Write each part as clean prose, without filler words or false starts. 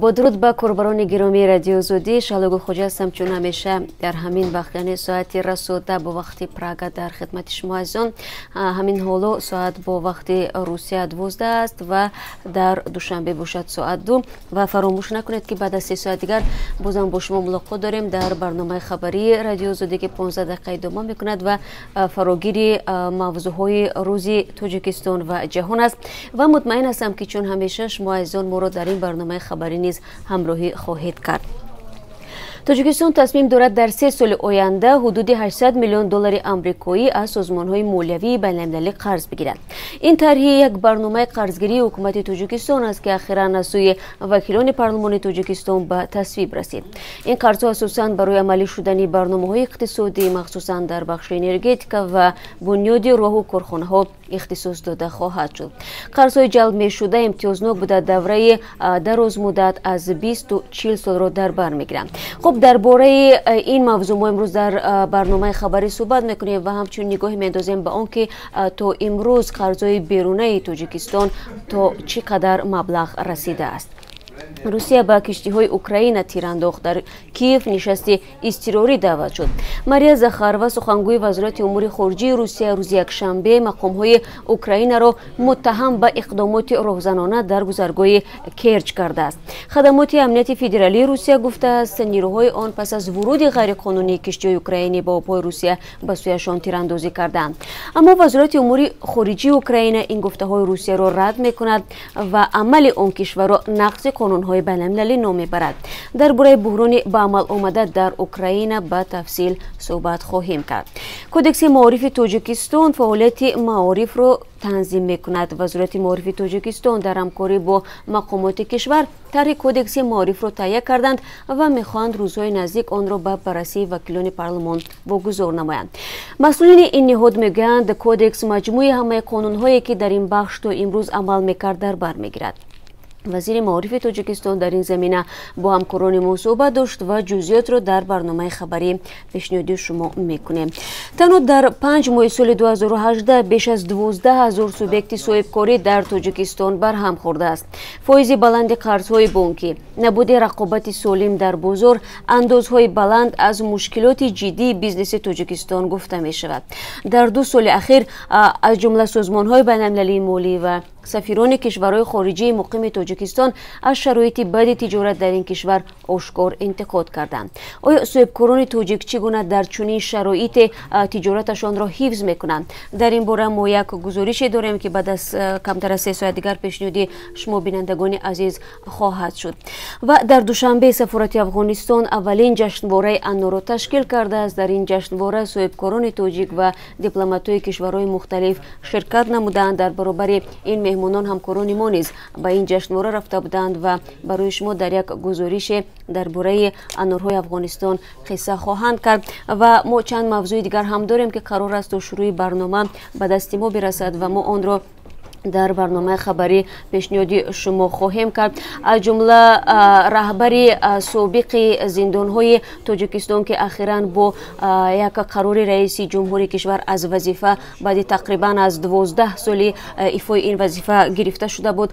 با درود به کاربران گرامی رادیو آزادی، شالوگو خوجا هستم. چون همیشه در همین وقت یعنی ساعت رسوده با وقت پراگ در خدمت شما هستم. همین حالا ساعت با وقت روسیه 12 است و در دوشنبه باشد ساعت 2 و فراموش نکنید که بعد از 3 ساعت دیگر بازم با شما ملاقات داریم در برنامه خبری رادیو آزادی که 15 دقیقه دوام میکند و فراگیری موضوعهای روزی تاجیکستان و جهان است و مطمئن هستم که چون همیشه شما عزیزان ما را در این برنامه خبری نیز همراهی خواهید کرد. تاجیکستان تصمیم دارد در 3 سال آینده حدود 800 میلیون دلار آمریکایی از سازمان‌های مالیوی بین‌المللی قرض بگیرد. این طرح یک برنامه قرضگیری حکومت تاجیکستان است که اخیراً از سوی وکیلان پارلمان تاجیکستان به تصویب رسید. این قرض‌ها اساساً برای عملی شدن برنامه‌های اقتصادی مخصوصاً در بخش انرژتیکا و بنیاد راه و کارخانه‌ها اختصاص داده خواهد شد. قرض‌های جلب می‌شده امتیازناک بوده دوره دراز مدت از 20 تا 40 سال را در بر می‌گیرند. خب درباره این موضوع ما امروز در برنامه خبری صحبت می‌کنیم و همچنین نگاهی می‌اندازیم به آنکه تا امروز قرض‌های بیرونی تاجیکستان تا چقدر مبلغ رسیده است. روسیه با کشتی‌های اوکراین تیر انداخت. در کیف نشست اضطراری دعوت شد. ماریا زخارова سخنگوی وزارت امور خارجه روسیه روز یکشنبه مقام‌های اوکراین را متهم به اقدامات راهزنانه در گذرگاه کرچ کرده است. خدمات امنیتی فدرالی روسیه گفته است نیروهای آن پس از ورود غیرقانونی کشتی‌های اوکراینی با پای روسیه به سویشان تیراندازی کردند. اما وزارت امور خارجه اوکراین این گفته‌های روسیه را رد می‌کند و عمل آن کشور را نقض قانون‌های بین‌المللی نام میبرد. درباره بحران به عمل آمده در اوکراین به تفصیل صحبت خواهیم کرد. کودکس معارف تاجیکستان فعالیت معارف را تنظیم میکند. وزارت معارف تاجیکستان در همکاری با مقامات کشور طرح کودکس معارف را تهیه کردند و میخواهند روزهای نزدیک آن را به بررسی وکیلان پارلمان واگذار نمایند. مسئولین این نهاد میگویند کودکس مجموعه همه قانون‌هایی که در این بخش تا امروز عمل میکرد در بر میگیرد. وزیر معارف تاجیکستان در این زمینه با همکاران ما صحبت داشت و جزئیات را در برنامه خبری پیشنهاد شما میکنیم. تنها در 5 ماه سال 2018 بیش از 12,000 سوبیکت صاحبکاری در تاجیکستان برهم خورده است. فایز بلند قرض‌های بانکی، نبود رقابت سالم در بازار، اندازهای بلند از مشکلات جدی بیزنس تاجیکستان گفته می شود. در 2 سال اخیر از جمله سازمان‌های بین‌المللی مالی و سفیران کشورهای خارجی مقیم تاجیکستان از شرایط بد تجارت در این کشور آشکار انتقاد کردند. آیا صاحبکاران تاجیک چگونه در چنین شرایط تجارتشان را حفظ میکنند؟ در این باره ما یک گزارش داریم که بعد از کمتر از 3 ساعت دیگر پیشنهاد شما بینندگان عزیز خواهد شد. و در دوشنبه سفارت افغانستان اولین جشنواره انار را تشکیل کرده است. در این جشنواره صاحبکاران تاجیک و دیپلمات‌های کشورهای مختلف شرکت نمودند. در برابر این مهمانان همکاران ما نیز به این جشنواره رفته بودند و برای شما در یک گزارش درباره انارهای افغانستان قصه خواهند کرد و ما چند موضوع دیگر هم داریم که قرار است تا شروع برنامه به دست ما برسد و ما آن را در برنامه خبری پیشنهاد شما خواهیم کرد. از جمله رهبری سابق زندان‌های تاجیکستان که اخیراً با یک قرار رئیس جمهوری کشور از وظیفه بعد تقریباً از 12 سال ایفای این وظیفه گرفته شده بود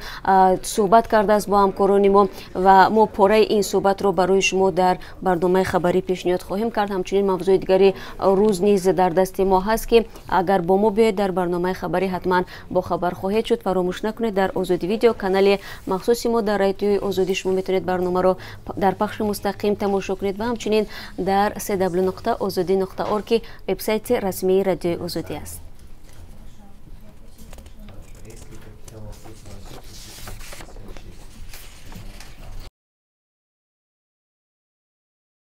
صحبت کرده است با همکاران ما و ما پاره این صحبت را برای شما در برنامه خبری پیشنهاد خواهیم کرد. همچنین موضوع دیگری روز نیز در دست ما هست که اگر با ما بیاید در برنامه خبری حتما با خبر خواهید شد. فراموش نکنید در آزادی ویدیو کانال مخصوصی ما در رادیوی آزادی شما میتونید برنامه رو در پخش مستقیم تماشا کنید و همچنین در www.azadi.org که وبسایت رسمی رادیوی آزادی است.